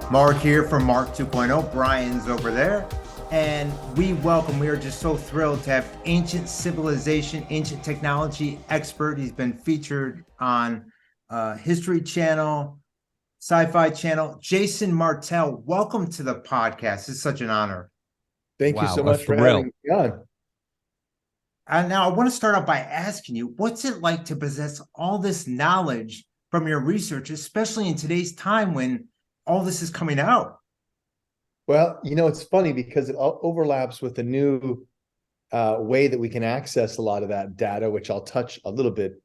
Mark here from Mark 2.0. Brian's over there. And we are just so thrilled to have ancient civilization, ancient technology expert. He's been featured on History Channel, Syfy Channel. Jason Martell, welcome to the podcast. It's such an honor. Thank you Wow, so a much for thrill. having me on. And now I want to start out by asking you, what's it like to possess all this knowledge from your research, especially in today's time when all this is coming out? Well, it's funny because it overlaps with the new way that we can access a lot of that data, which I'll touch a little bit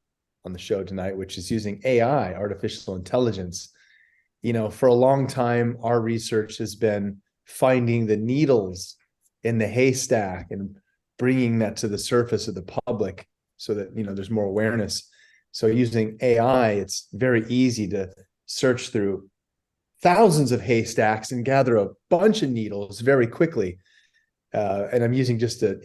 on the show tonight, which is using AI, artificial intelligence. For a long time, our research has been finding the needles in the haystack and bringing that to the surface of the public so that, there's more awareness. So using AI, it's very easy to search through thousands of haystacks and gather a bunch of needles very quickly. And I'm using just a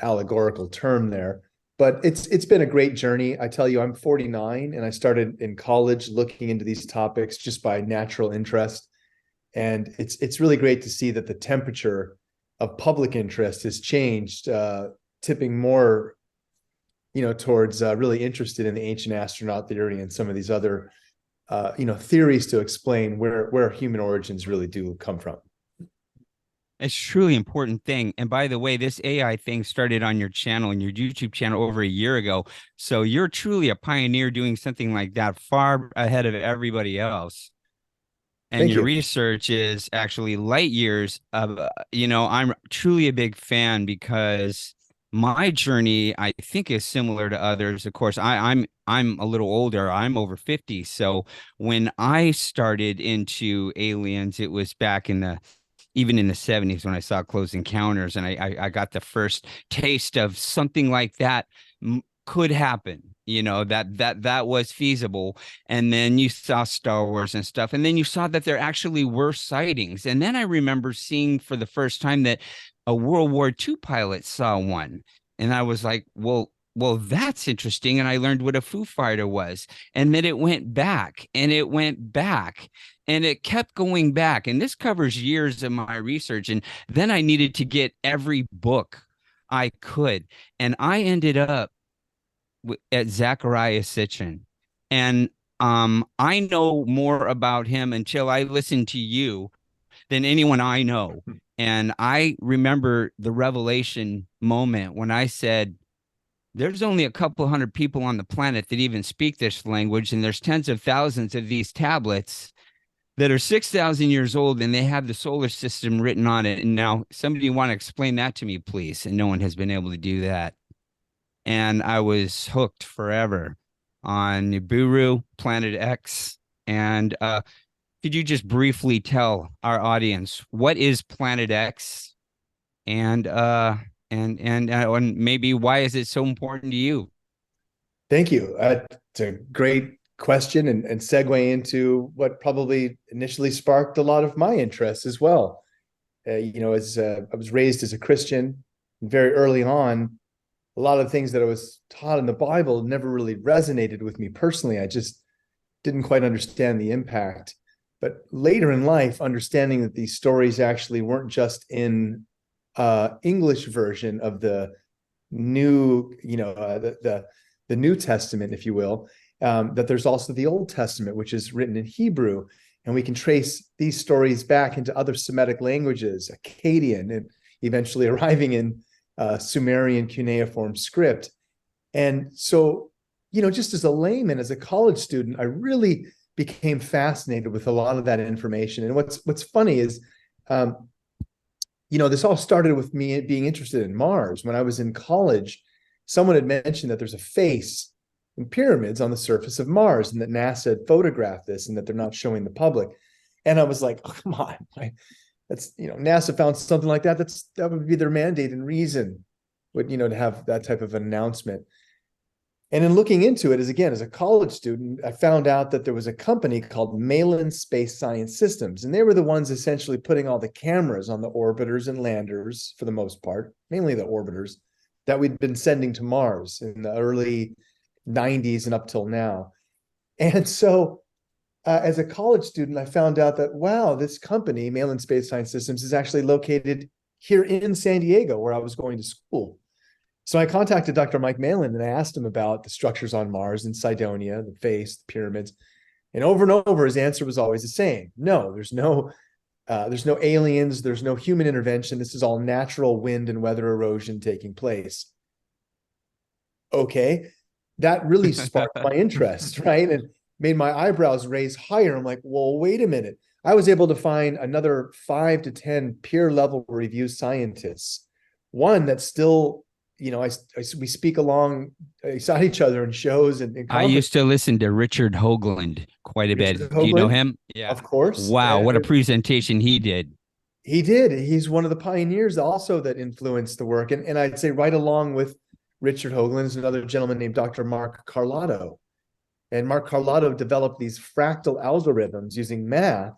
allegorical term there, but it's been a great journey. I tell you, I'm 49 and I started in college looking into these topics just by natural interest. And it's really great to see that the temperature of public interest has changed, tipping more, towards really interested in the ancient astronaut theory and some of these other theories to explain where human origins really do come from. It's truly important thing. And by the way, this AI thing started on your channel and your YouTube channel over a year ago. So you're truly a pioneer doing something like that far ahead of everybody else. And Thank your you. research is actually light years of, I'm truly a big fan because my journey, I think, is similar to others. Of course, I'm a little older. I'm over 50. So when I started into aliens, it was back even in the 70s when I saw Close Encounters, and I got the first taste of something like that could happen, that was feasible. And then you saw Star Wars and stuff, and then you saw that there actually were sightings. And then I remember seeing for the first time that a World War II pilot saw one, and I was like, well, that's interesting. And I learned what a Foo Fighter was. And then it went back and it went back and it kept going back. And this covers years of my research. And then I needed to get every book I could. And I ended up at Zachariah Sitchin. And I know more about him until I listened to you than anyone I know. And I remember the revelation moment when I said, there's only a couple hundred people on the planet that even speak this language, and there's tens of thousands of these tablets that are 6,000 years old, and they have the solar system written on it. And now somebody want to explain that to me, please? And no one has been able to do that. And I was hooked forever on Nibiru, Planet X. And could you just briefly tell our audience what is Planet X, and maybe why is it so important to you? Thank you. It's a great question and segue into what probably initially sparked a lot of my interest as well. As I was raised as a Christian, very early on, a lot of things that I was taught in the Bible never really resonated with me personally. I just didn't quite understand the impact. But later in life, understanding that these stories actually weren't just in English version of the new, the New Testament, if you will, that there's also the Old Testament, which is written in Hebrew, and we can trace these stories back into other Semitic languages, Akkadian, and eventually arriving in Sumerian cuneiform script. And so, just as a layman, as a college student, I really became fascinated with a lot of that information. And what's funny is, this all started with me being interested in Mars. When I was in college, someone had mentioned that there's a face in pyramids on the surface of Mars, and that NASA had photographed this and that they're not showing the public. And I was like, oh, come on. That's, NASA found something like that. That would be their mandate and reason, to have that type of announcement. And in looking into it, as a college student, I found out that there was a company called Malin Space Science Systems, and they were the ones essentially putting all the cameras on the orbiters and landers, for the most part, mainly the orbiters, that we'd been sending to Mars in the early 90s and up till now. And so as a college student, I found out that, wow, this company, Malin Space Science Systems, is actually located here in San Diego, where I was going to school. So I contacted Dr. Mike Malin and I asked him about the structures on Mars and Cydonia, the face, the pyramids. And over, his answer was always the same. No, there's no aliens, there's no human intervention. This is all natural wind and weather erosion taking place. Okay, that really sparked my interest, right? And made my eyebrows raise higher. I'm like, well, wait a minute. I was able to find another 5 to 10 peer level review scientists. One that's still, we speak alongside each other in shows and I used to listen to Richard Hoagland quite a Richard bit. Do you know Hoagland, him? Yeah. of course. Wow, what a presentation he did. He did. He's one of the pioneers also that influenced the work. And I'd say right along with Richard Hoagland is another gentleman named Dr. Mark Carlotto. And Mark Carlotto developed these fractal algorithms using math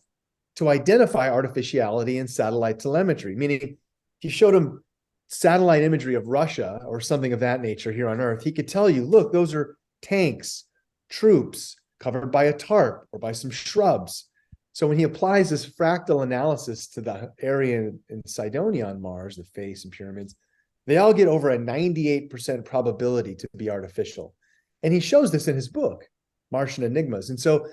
to identify artificiality in satellite telemetry, meaning he showed him satellite imagery of Russia or something of that nature here on Earth. He could tell you, look, those are tanks, troops covered by a tarp or by some shrubs. So when he applies this fractal analysis to the area in Cydonia on Mars, the face and pyramids, they all get over a 98% probability to be artificial. And he shows this in his book, Martian Enigmas. And so,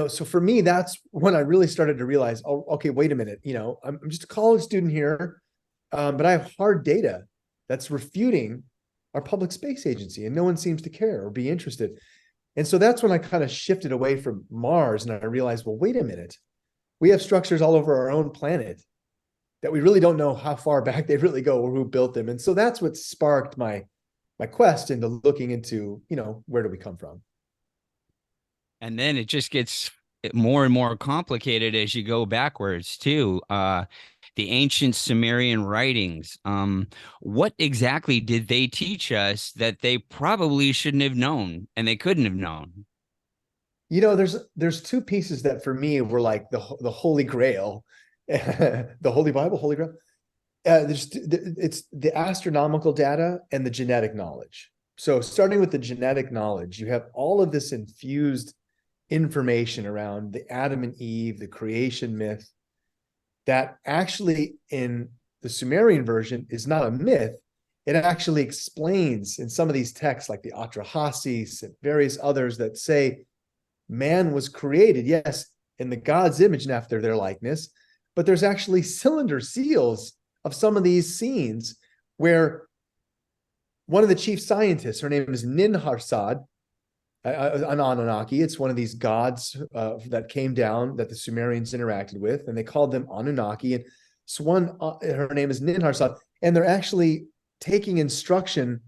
so for me, that's when I really started to realize, oh, okay, wait a minute, I'm just a college student here, but I have hard data that's refuting our public space agency, and no one seems to care or be interested. And so that's when I kind of shifted away from Mars, and I realized, well, wait a minute, we have structures all over our own planet that we really don't know how far back they really go or who built them. And so that's what sparked my quest into looking into, where do we come from? And then it just gets more and more complicated as you go backwards too. The ancient Sumerian writings. What exactly did they teach us that they probably shouldn't have known and they couldn't have known? There's two pieces that for me were like the Holy Grail, the Holy Bible, Holy Grail. It's the astronomical data and the genetic knowledge. So starting with the genetic knowledge, you have all of this infused information around the Adam and Eve, the creation myth, that actually in the Sumerian version is not a myth. It actually explains in some of these texts, like the Atrahasis and various others, that say man was created, yes, in the God's image and after their likeness, but there's actually cylinder seals of some of these scenes where one of the chief scientists, her name is Ninharsad, an Anunnaki. It's one of these gods that came down that the Sumerians interacted with, and they called them Anunnaki. And so her name is Ninharsad, and they're actually taking instruction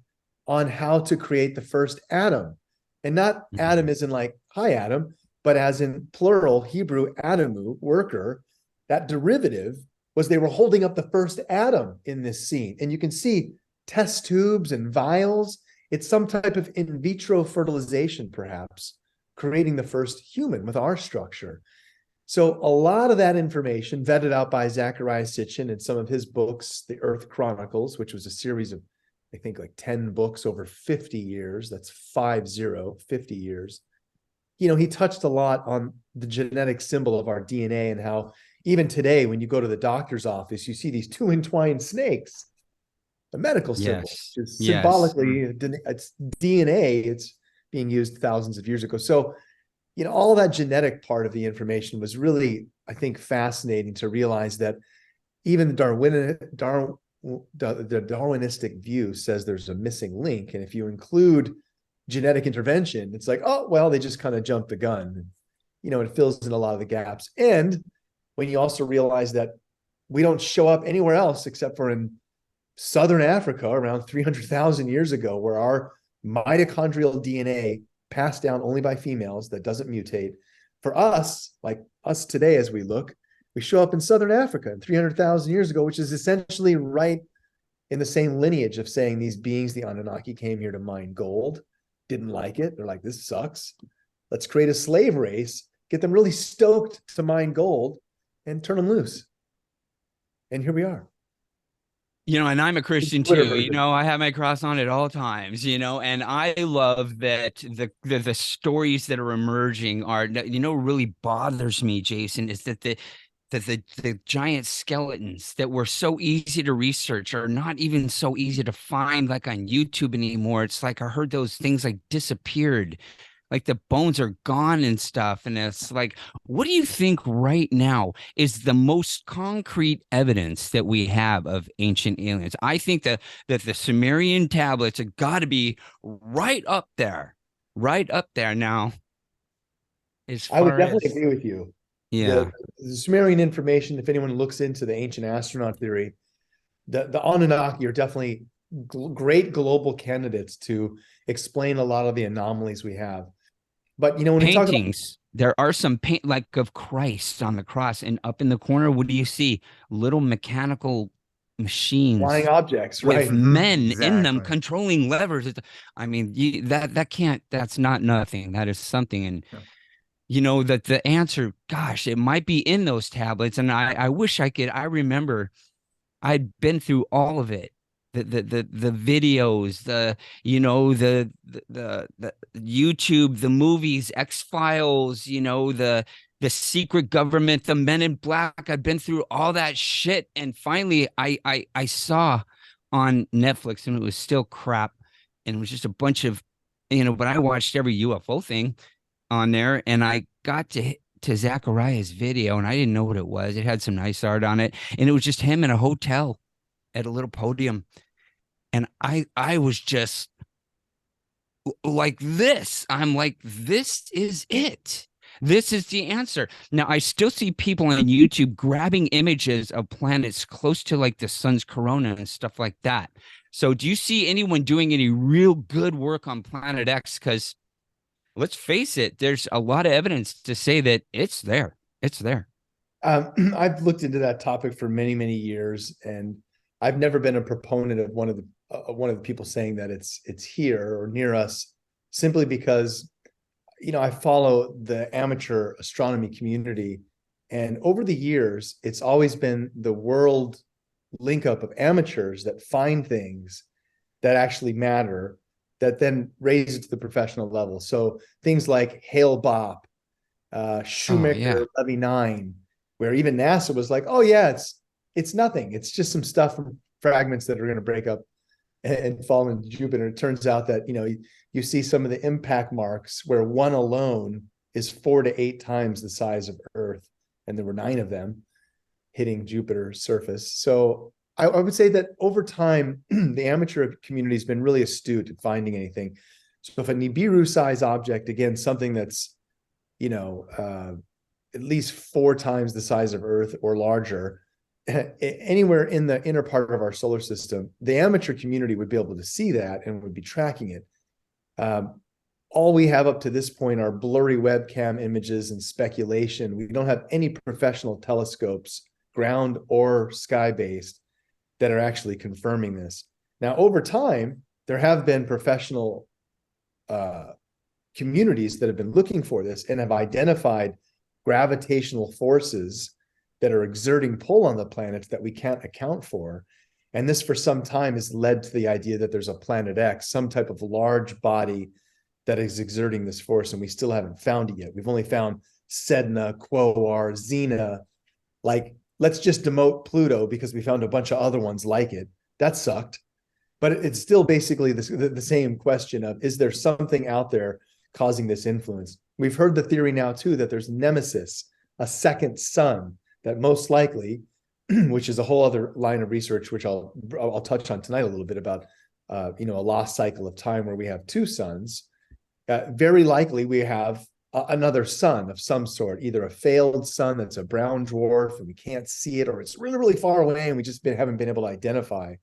on how to create the first Adam. And not Adam as in like, hi, Adam, but as in plural Hebrew, Adamu, worker. That derivative was they were holding up the first Adam in this scene. And you can see test tubes and vials. It's some type of in vitro fertilization, perhaps, creating the first human with our structure. So a lot of that information vetted out by Zecharia Sitchin in some of his books, The Earth Chronicles, which was a series of, I think, like 10 books over 50 years. That's 50 years. He touched a lot on the genetic symbol of our DNA and how even today, when you go to the doctor's office, you see these two entwined snakes, the medical symbol, which is symbolically, it's DNA. It's being used thousands of years ago. So, all that genetic part of the information was really, I think, fascinating to realize that even the Darwinistic view says there's a missing link. And if you include genetic intervention, it's like, oh, well, they just kind of jumped the gun. It fills in a lot of the gaps. And when you also realize that we don't show up anywhere else except for in Southern Africa around 300,000 years ago, where our mitochondrial DNA passed down only by females that doesn't mutate. For us, like us today, as we look, we show up in Southern Africa 300,000 years ago, which is essentially right in the same lineage of saying these beings, the Anunnaki, came here to mine gold, didn't like it. They're like, this sucks. Let's create a slave race, get them really stoked to mine gold and turn them loose. And here we are. And I'm a Christian Twitter too. version. I have my cross on at all times, and I love that the stories that are emerging are, really bothers me, Jason, is that the giant skeletons that were so easy to research are not even so easy to find like on YouTube anymore. It's like I heard those things like disappeared, like the bones are gone and stuff. And it's like, what do you think right now is the most concrete evidence that we have of ancient aliens? I think that the Sumerian tablets have got to be right up there now, as I would far definitely as, agree with you. yeah. The Sumerian information, if anyone looks into the ancient astronaut theory, the Anunnaki are definitely great global candidates to explain a lot of the anomalies we have. But when we talk about Paintings, there are some paint like of Christ on the cross, and up in the corner, what do you see? Little mechanical flying machines objects, with right? men in them Exactly. controlling levers. I mean, that can't, that's not nothing. That is something. And Yeah. that the answer, gosh, it might be in those tablets. And I wish I remember I'd been through all of it. The videos, the YouTube, the movies, X-Files, the secret government, the Men in Black. I've been through all that shit. And finally I saw on Netflix, and it was still crap. And it was just a bunch of, but I watched every UFO thing on there, and I got to Zachariah's video, and I didn't know what it was. It had some nice art on it, and it was just him in a hotel at a little podium, and I was just like this. I'm like, this is it. This is the answer. Now, I still see people on YouTube grabbing images of planets close to like the sun's corona and stuff like that. So, do you see anyone doing any real good work on Planet X? Because let's face it, there's a lot of evidence to say that it's there. It's there. I've looked into that topic for many, many years, and I've never been a proponent of one of the people saying that it's here or near us, simply because I follow the amateur astronomy community, and over the years, it's always been the world link up of amateurs that find things that actually matter, that then raise it to the professional level. So things like Hale Bopp, Oh yeah. Shoemaker Levy 9, where even NASA was like, oh yeah, it's nothing. It's just some stuff from fragments that are going to break up and fall into Jupiter. It turns out that you see some of the impact marks where one alone is 4 to 8 times the size of Earth, and there were 9 of them hitting Jupiter's surface. So I would say that over time, the amateur community has been really astute at finding anything. So if a Nibiru size object, again, something that's at least 4 times the size of Earth or larger, anywhere in the inner part of our solar system, the amateur community would be able to see that and would be tracking it. All we have up to this point are blurry webcam images and speculation. We don't have any professional telescopes, ground or sky-based, that are actually confirming this. Now, over time, there have been professional communities that have been looking for this and have identified gravitational forces that are exerting pull on the planets that we can't account for. And this, for some time, has led to the idea that there's a planet X, some type of large body that is exerting this force, and we still haven't found it yet. We've only found Sedna, Quoar, Xena. Like, let's just demote Pluto because we found a bunch of other ones like it. That sucked. But it's still basically the same question of, is there something out there causing this influence? We've heard the theory now, too, that there's Nemesis, a second sun, that most likely, which is a whole other line of research, which I'll touch on tonight a little bit about, a lost cycle of time where we have 2 suns. Very likely we have another sun of some sort, either a failed sun that's a brown dwarf and we can't see it, or it's really, really far away and we just haven't been able to identify.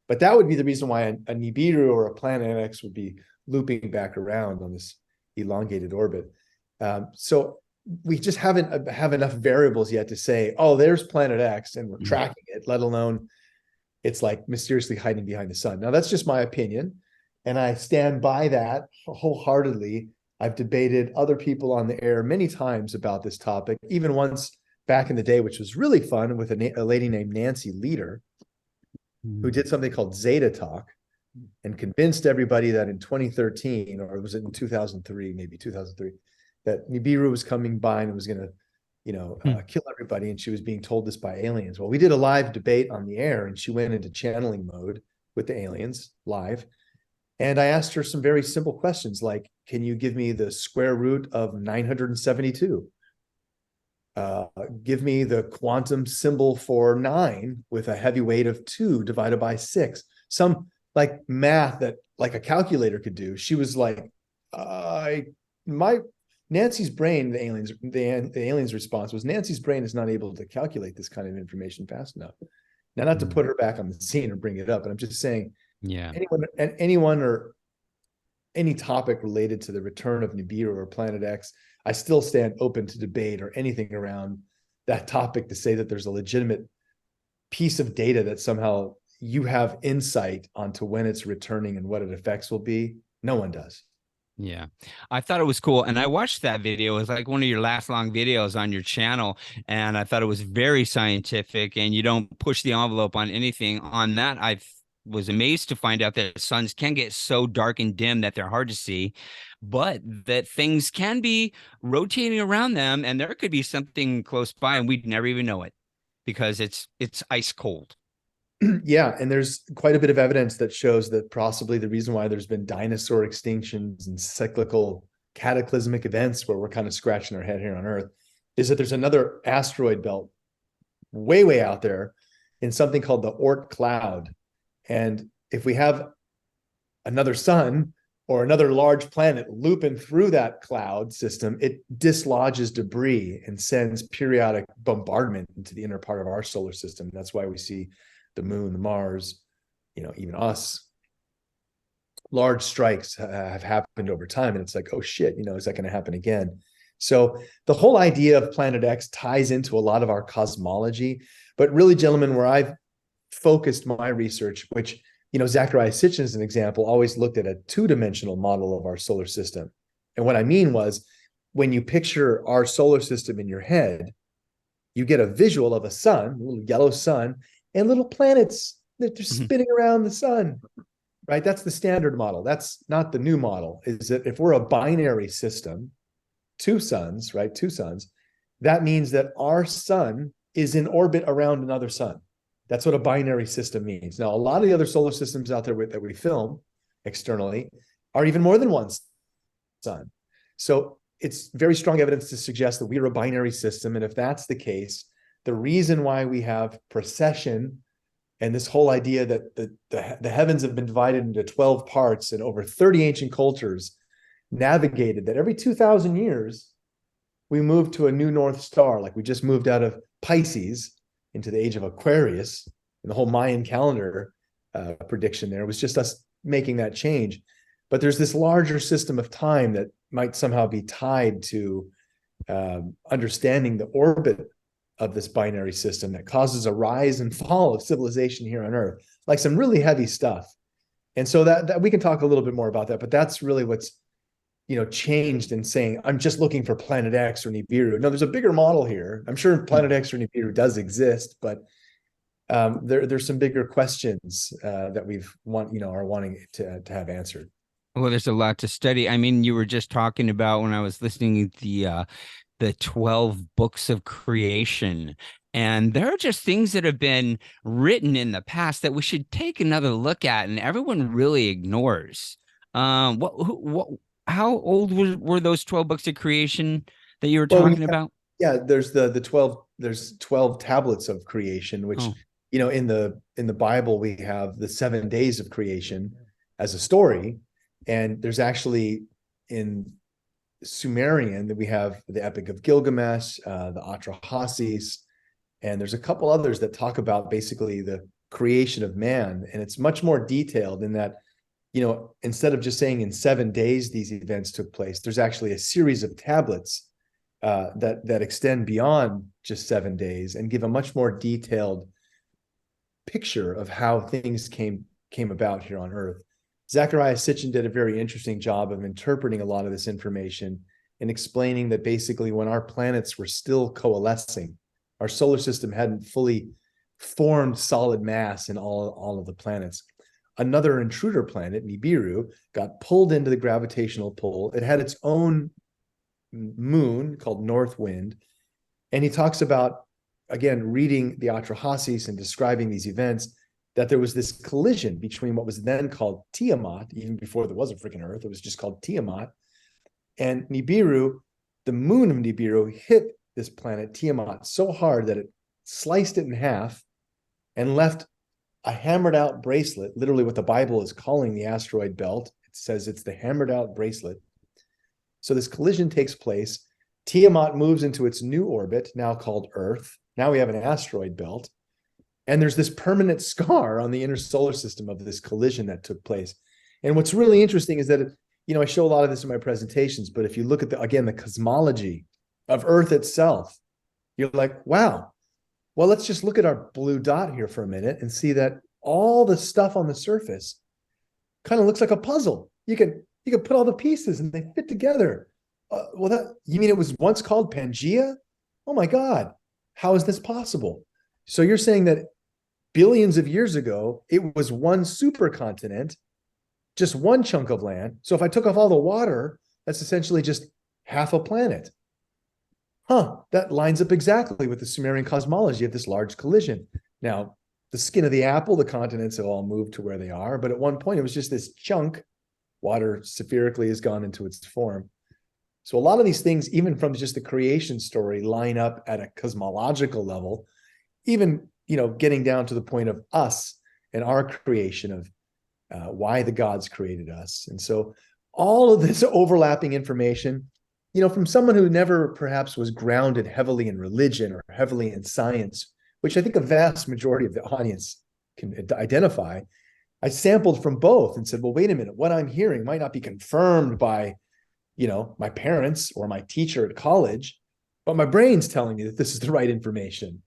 But that would be the reason why a Nibiru or a Planet X would be looping back around on this elongated orbit. So we just haven't have enough variables yet to say, oh, there's Planet X and we're tracking it, let alone it's like mysteriously hiding behind the sun. Now, that's just my opinion, and I stand by that wholeheartedly. I've debated other people on the air many times about this topic, even once back in the day, which was really fun, with a lady named Nancy Leader. who did something called Zeta Talk and convinced everybody that in 2013, or was it in 2003, maybe 2003, that Nibiru was coming by and was going to, kill everybody. And she was being told this by aliens. Well, we did a live debate on the air, and she went into channeling mode with the aliens live. And I asked her some very simple questions like, can you give me the square root of 972? Give me the quantum symbol for 9 with a heavy weight of 2 divided by 6. Some like math that like a calculator could do. She was like, Nancy's brain, the aliens response was, Nancy's brain is not able to calculate this kind of information fast enough. Now, not to put her back on the scene or bring it up, but I'm just saying, anyone or any topic related to the return of Nibiru or Planet X, I still stand open to debate or anything around that topic to say that there's a legitimate piece of data that somehow you have insight onto when it's returning and what its effects will be. No one does. Yeah, I thought it was cool. And I watched that video. It was like one of your last long videos on your channel. And I thought it was very scientific, and you don't push the envelope on anything. On that, I was amazed to find out that suns can get so dark and dim that they're hard to see, but that things can be rotating around them, and there could be something close by and we'd never even know it because it's ice cold. Yeah, and there's quite a bit of evidence that shows that possibly the reason why there's been dinosaur extinctions and cyclical cataclysmic events where we're kind of scratching our head here on Earth is that there's another asteroid belt way, way out there in something called the Oort cloud. And if we have another sun or another large planet looping through that cloud system, it dislodges debris and sends periodic bombardment into the inner part of our solar system. That's why we see the moon, the Mars, even us. Large strikes have happened over time, and it's like, oh shit, is that going to happen again? So the whole idea of Planet X ties into a lot of our cosmology. But really, gentlemen, where I've focused my research, which, Zecharia Sitchin, as an example, always looked at a two-dimensional model of our solar system. And what I mean was, when you picture our solar system in your head, you get a visual of a sun, a little yellow sun, and little planets that are spinning around the sun, right? That's the standard model. That's not the new model. Is that if we're a binary system, two suns, right? Two suns, that means that our sun is in orbit around another sun. That's what a binary system means. Now, a lot of the other solar systems out there that we film externally are even more than one sun. So it's very strong evidence to suggest that we are a binary system. And if that's the case, the reason why we have precession and this whole idea that the heavens have been divided into 12 parts and over 30 ancient cultures navigated that every 2,000 years, we move to a new North Star. Like we just moved out of Pisces into the age of Aquarius, and the whole Mayan calendar prediction there was just us making that change. But there's this larger system of time that might somehow be tied to understanding the orbit of this binary system that causes a rise and fall of civilization here on Earth, like some really heavy stuff. And so that we can talk a little bit more about that, but that's really what's changed in saying, I'm just looking for Planet X or Nibiru. No, there's a bigger model here. I'm sure Planet X or Nibiru does exist, but there's some bigger questions that are wanting to have answered. Well, there's a lot to study. I mean, you were just talking about when I was listening to the 12 books of creation. And there are just things that have been written in the past that we should take another look at, and everyone really ignores. How old were those 12 books of creation that you were talking about? Yeah, there's the 12, there's 12 tablets of creation, which, in the Bible, we have the 7 days of creation as a story. And there's actually in Sumerian that we have the Epic of Gilgamesh, the Atrahasis, and there's a couple others that talk about basically the creation of man. And it's much more detailed in that, instead of just saying in 7 days these events took place, there's actually a series of tablets that extend beyond just 7 days and give a much more detailed picture of how things came about here on Earth. Zecharia Sitchin did a very interesting job of interpreting a lot of this information and explaining that basically when our planets were still coalescing, our solar system hadn't fully formed solid mass in all of the planets. Another intruder planet, Nibiru, got pulled into the gravitational pull. It had its own moon called North Wind. And he talks about, again, reading the Atrahasis and describing these events, that there was this collision between what was then called Tiamat, even before there was a freaking Earth, it was just called Tiamat, and Nibiru. The moon of Nibiru hit this planet Tiamat so hard that it sliced it in half and left a hammered out bracelet, literally what the Bible is calling the asteroid belt. It says it's the hammered out bracelet. So this collision takes place. Tiamat moves into its new orbit, now called Earth. Now we have an asteroid belt. And there's this permanent scar on the inner solar system of this collision that took place. And what's really interesting is that, I show a lot of this in my presentations, but if you look at the cosmology of Earth itself, you're like, wow. Well, let's just look at our blue dot here for a minute and see that all the stuff on the surface kind of looks like a puzzle. You can put all the pieces and they fit together. You mean it was once called Pangea? Oh my God, how is this possible? So you're saying that billions of years ago, it was one supercontinent, just one chunk of land. So if I took off all the water, that's essentially just half a planet. That lines up exactly with the Sumerian cosmology of this large collision. Now, the skin of the apple, the continents have all moved to where they are, but at one point it was just this chunk. Water spherically has gone into its form. So a lot of these things, even from just the creation story, line up at a cosmological level, even, getting down to the point of us and our creation of why the gods created us. And so all of this overlapping information, from someone who never perhaps was grounded heavily in religion or heavily in science, which I think a vast majority of the audience can identify, I sampled from both and said, well, wait a minute, what I'm hearing might not be confirmed by, my parents or my teacher at college, but my brain's telling me that this is the right information.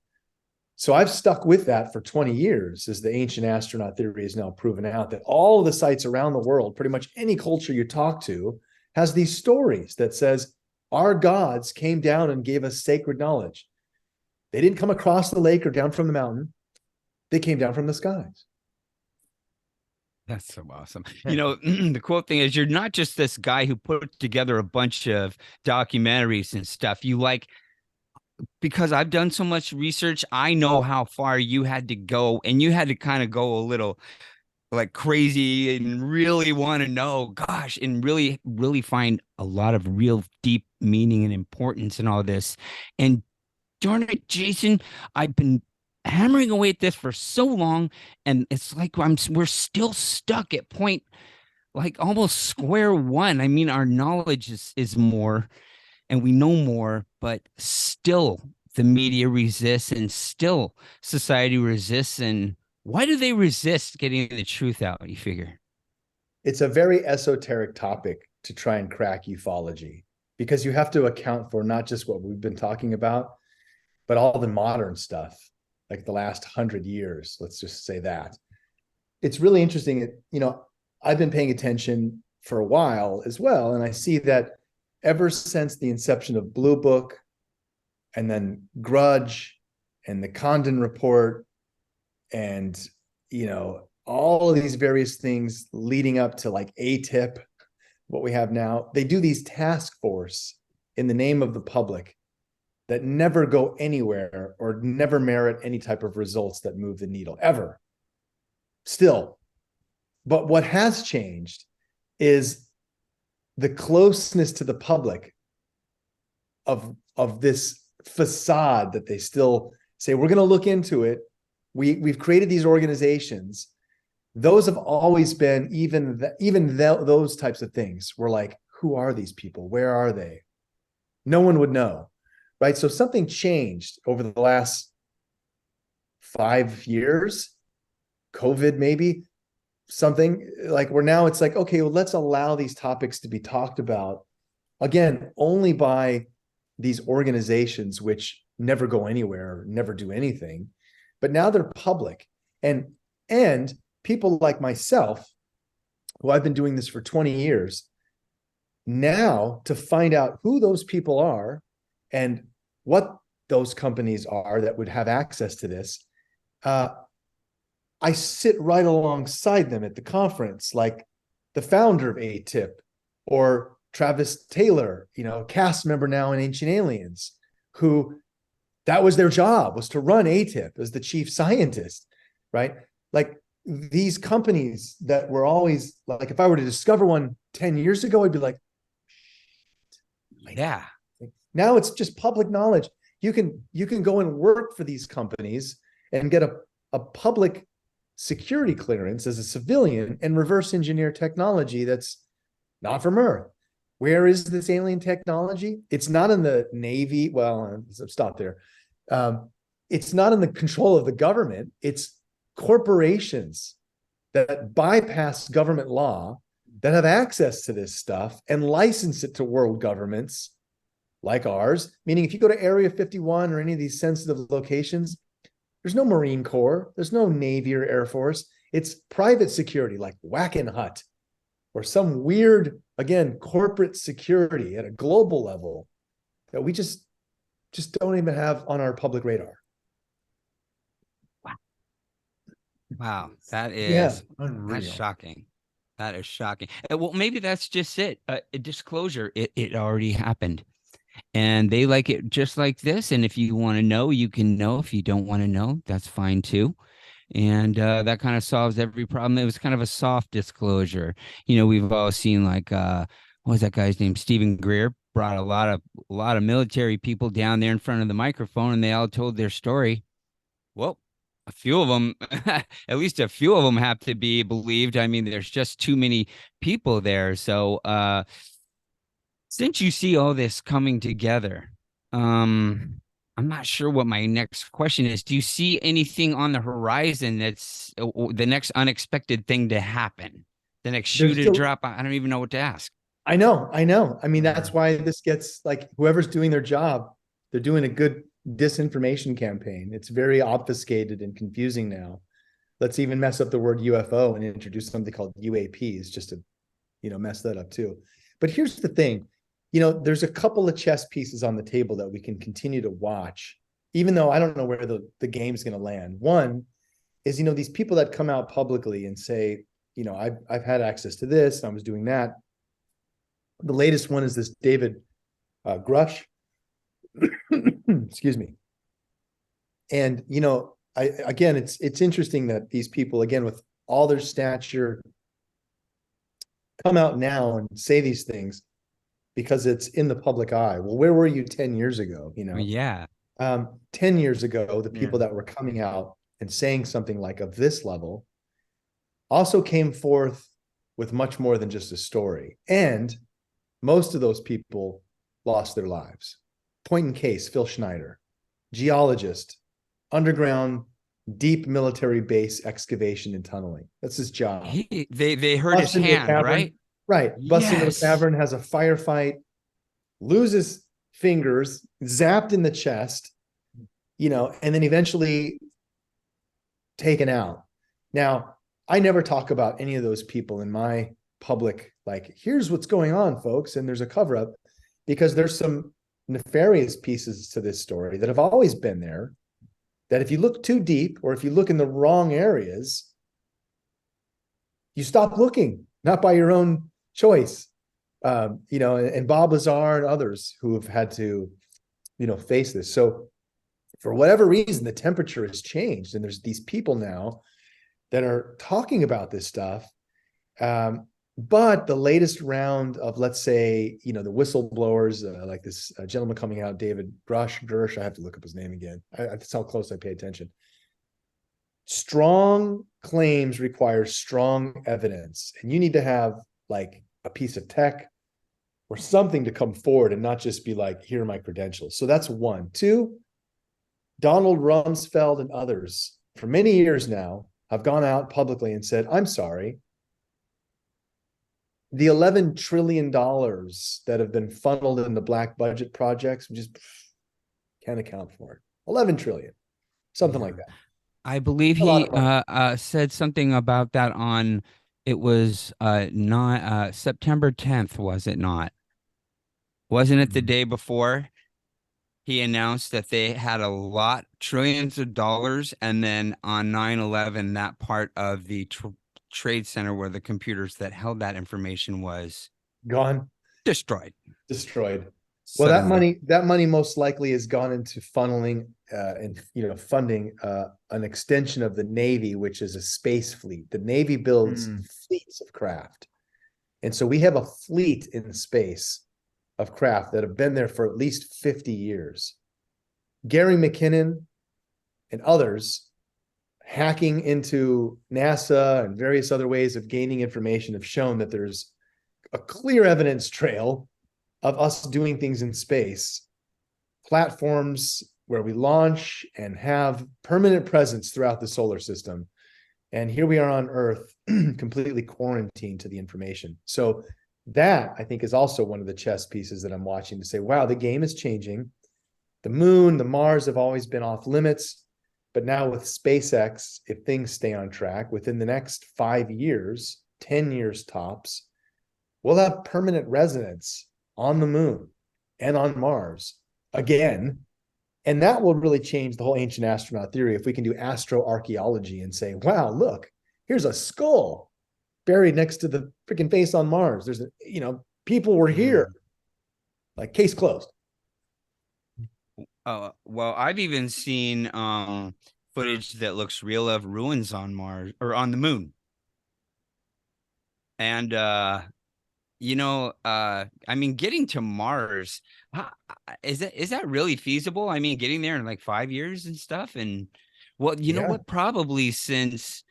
So I've stuck with that for 20 years, as the ancient astronaut theory has now proven out, that all of the sites around the world, pretty much any culture you talk to, has these stories that says our gods came down and gave us sacred knowledge. They didn't come across the lake or down from the mountain. They came down from the skies. That's so awesome. The cool thing is you're not just this guy who put together a bunch of documentaries and stuff. Because I've done so much research, I know how far you had to go, and you had to kind of go a little like crazy and really want to know, gosh, and really, really find a lot of real deep meaning and importance in all this. And darn it, Jason, I've been hammering away at this for so long, and it's like we're still stuck at point like almost square one. I mean, our knowledge is more and we know more, but still the media resists and still society resists. And why do they resist getting the truth out, you figure? It's a very esoteric topic to try and crack ufology, because you have to account for not just what we've been talking about, but all the modern stuff, like the last 100 years, let's just say that. It's really interesting. I've been paying attention for a while as well, and I see that ever since the inception of Blue Book, and then Grudge, and the Condon Report, and all of these various things leading up to like ATIP, what we have now, they do these task force in the name of the public that never go anywhere or never merit any type of results that move the needle ever. Still. But what has changed is the closeness to the public of this facade that they still say, we're going to look into it. We've created these organizations. Those have always been, those types of things were like, who are these people? Where are they? No one would know, right? So something changed over the last 5 years, COVID maybe, something like where now it's like, okay, well, let's allow these topics to be talked about, again, only by these organizations which never go anywhere, never do anything, but now they're public. And people like myself, who I've been doing this for 20 years, now to find out who those people are and what those companies are that would have access to this, uh, I sit right alongside them at the conference, like the founder of ATIP or Travis Taylor, cast member now in Ancient Aliens, who that was their job, was to run ATIP as the chief scientist, right? Like these companies that were always like, if I were to discover one 10 years ago, I'd be like, Yeah. now it's just public knowledge. You can go and work for these companies and get a public security clearance as a civilian and reverse engineer technology that's not from Earth. Where is this alien technology? It's not in the Navy. Well, stop there. It's not in the control of the government. It's corporations that bypass government law that have access to this stuff and license it to world governments like ours. Meaning, if you go to Area 51 or any of these sensitive locations, there's no Marine Corps, there's no Navy or Air Force. It's private security like Wackenhut or some weird, again, corporate security at a global level that we just don't even have on our public radar. Wow, that Yeah, is Unreal. that's shocking. That is shocking. Well, maybe that's just it. A disclosure. It already happened, and they like it just like this. And if you want to know, you can know. If you don't want to know, that's fine too. And that kind of solves every problem. It was kind of a soft disclosure. We've all seen like what was that guy's name? Stephen Greer brought a lot of military people down there in front of the microphone, and they all told their story. Well, a few of them, at least a few of them have to be believed. I mean, there's just too many people there. So, since you see all this coming together, I'm not sure what my next question is. Do you see anything on the horizon that's the next unexpected thing to happen? The next shoe to drop? I don't even know what to ask. I know. I mean, that's why this gets like whoever's doing their job, they're doing a good disinformation campaign. It's very obfuscated and confusing now. Let's even mess up the word UFO and introduce something called UAPs just to, mess that up too. But here's the thing, there's a couple of chess pieces on the table that we can continue to watch, even though I don't know where the game's going to land. One is, these people that come out publicly and say, I've had access to this, I was doing that. The latest one is this David Grush. Excuse me. And again, it's interesting that these people, again, with all their stature, come out now and say these things because it's in the public eye. Well, where were you 10 years ago? Yeah. 10 years ago, the people that were coming out and saying something like of this level also came forth with much more than just a story. And most of those people lost their lives. Point in case, Phil Schneider, geologist, underground, deep military base excavation and tunneling. That's his job. They hurt his hand, right? Right. Busts into the Yes. cavern, has a firefight, loses fingers, zapped in the chest, and then eventually taken out. Now, I never talk about any of those people in my public, like, here's what's going on, folks, and there's a cover up, because there's some nefarious pieces to this story that have always been there, that if you look too deep or if you look in the wrong areas, you stop looking, not by your own choice. And Bob Lazar and others who have had to, face this. So for whatever reason, the temperature has changed, and there's these people now that are talking about this stuff. But the latest round of, let's say, the whistleblowers, like this gentleman coming out, David Gersh, I have to look up his name again. That's how close I pay attention. Strong claims require strong evidence, and you need to have like a piece of tech or something to come forward and not just be like, here are my credentials. So that's one. Two, Donald Rumsfeld and others for many years now have gone out publicly and said, I'm sorry, the $11 trillion that have been funneled in the black budget projects, we just can't account for it. 11 trillion, something like that. I believe he said something about that on, it was not September 10th, was it not? Wasn't it the day before? He announced that they had a lot, trillions of dollars, and then on 9/11, that part of the trade center where the computers that held that information was Gone, destroyed. destroyed. Well, Suddenly. that money most likely has gone into funneling and funding an extension of the Navy, which is a space fleet. The Navy builds fleets of craft. And so we have a fleet in space of craft that have been there for at least 50 years. Gary McKinnon and others hacking into NASA and various other ways of gaining information have shown that there's a clear evidence trail of us doing things in space, platforms where we launch and have permanent presence throughout the solar system. And here we are on Earth, completely quarantined to the information. So that, I think, is also one of the chess pieces that I'm watching to say, wow, the game is changing. The moon, the Mars have always been off limits. But now with SpaceX, if things stay on track, within the next 5 years, 10 years tops, we'll have permanent residence on the moon and on Mars again. And that will really change the whole ancient astronaut theory if we can do astroarchaeology and say, wow, look, here's a skull buried next to the freaking face on Mars. There's people were here. Like, case closed. Well, I've even seen footage that looks real of ruins on Mars or on the moon. And I mean, getting to Mars, is that really feasible? I mean, getting there in like 5 years and stuff. And well, you know what? Probably since,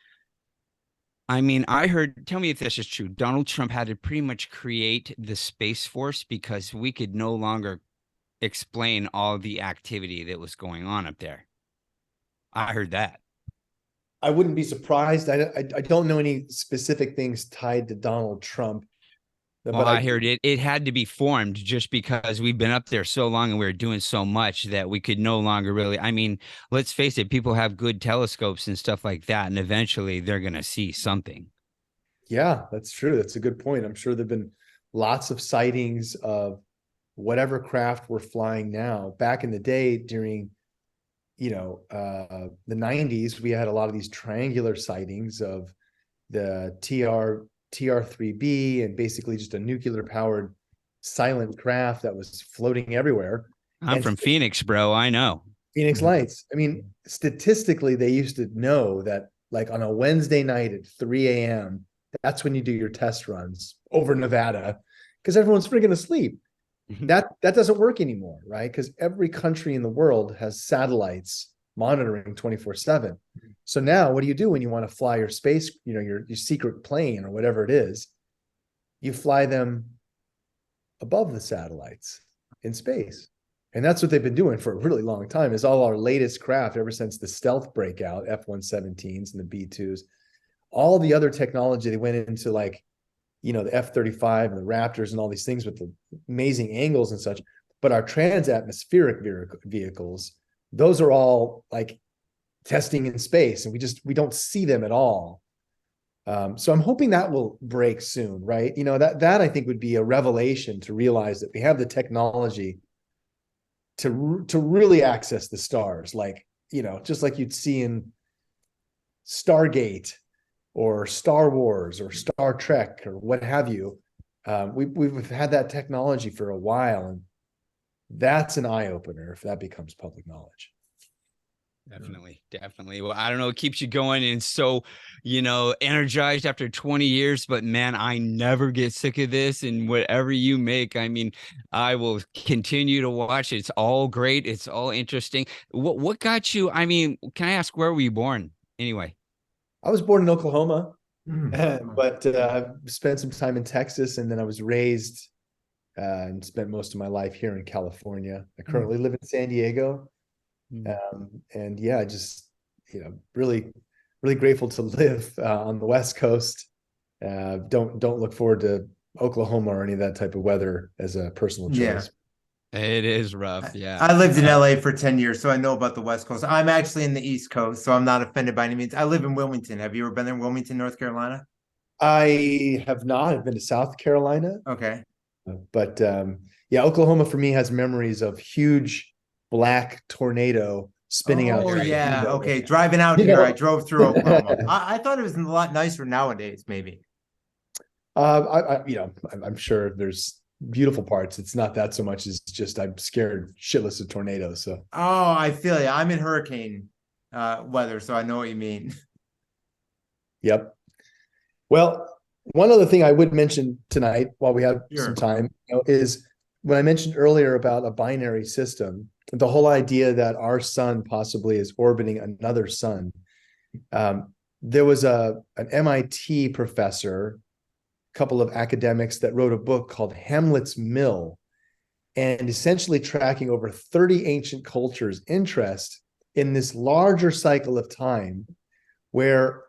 I mean, I heard, tell me if this is true. Donald Trump had to pretty much create the Space Force because we could no longer explain all the activity that was going on up there. I heard that. I wouldn't be surprised. I don't know any specific things tied to Donald Trump. Well, I heard it had to be formed just because we've been up there so long and we were doing so much that we could no longer really, I mean, let's face it, people have good telescopes and stuff like that, and eventually they're going to see something. Yeah, that's true. That's a good point. I'm sure there've been lots of sightings of whatever craft we're flying now. Back in the day during, the 90s, we had a lot of these triangular sightings of the TR-3B and basically just a nuclear powered silent craft that was floating everywhere. I'm from Phoenix, bro. I know. Phoenix Lights. I mean, statistically, they used to know that like on a Wednesday night at 3 a.m., that's when you do your test runs over Nevada because everyone's freaking asleep. That doesn't work anymore, right? Because every country in the world has satellites monitoring 24/7. So now what do you do when you want to fly your space, your secret plane or whatever it is? You fly them above the satellites in space. And that's what they've been doing for a really long time, is all our latest craft ever since the stealth breakout, F-117s and the B-2s, all the other technology, they went into like, the F-35 and the Raptors and all these things with the amazing angles and such. But our trans-atmospheric vehicles, those are all like testing in space, and we don't see them at all. So I'm hoping that will break soon, right? That I think would be a revelation to realize that we have the technology to really access the stars, like, just like you'd see in Stargate or Star Wars or Star Trek or what have you. We've had that technology for a while, and that's an eye-opener if that becomes public knowledge. Definitely. Well, I don't know, it keeps you going and so, energized after 20 years, but man, I never get sick of this, and whatever you make, I mean, I will continue to watch. It's all great. It's all interesting. What got you? I mean, can I ask, where were you born anyway? I was born in Oklahoma, but I've spent some time in Texas, and then I was raised and spent most of my life here in California. I currently live in San Diego. And yeah, just, really, really grateful to live on the West Coast. Don't look forward to Oklahoma or any of that type of weather as a personal choice. Yeah. It is rough. Yeah. I lived in LA for 10 years, so I know about the West Coast. I'm actually in the East Coast, so I'm not offended by any means. I live in Wilmington. Have you ever been there in Wilmington, North Carolina? I have not. I've been to South Carolina. Okay. But yeah, Oklahoma for me has memories of huge black tornado spinning out. Oh, yeah. Rainbow. Okay. Driving out You here, I know, drove through Oklahoma. I thought it was a lot nicer nowadays, maybe. I'm sure there's beautiful parts. It's not that so much as just I'm scared shitless of tornadoes. So, Oh, I feel you. I'm in hurricane weather, so I know what you mean. yep. Well, one other thing I would mention tonight while we have some Sure. time, is when I mentioned earlier about a binary system, the whole idea that our sun possibly is orbiting another sun. There was an MIT professor, a couple of academics that wrote a book called Hamlet's Mill, and essentially tracking over 30 ancient cultures' interest in this larger cycle of time where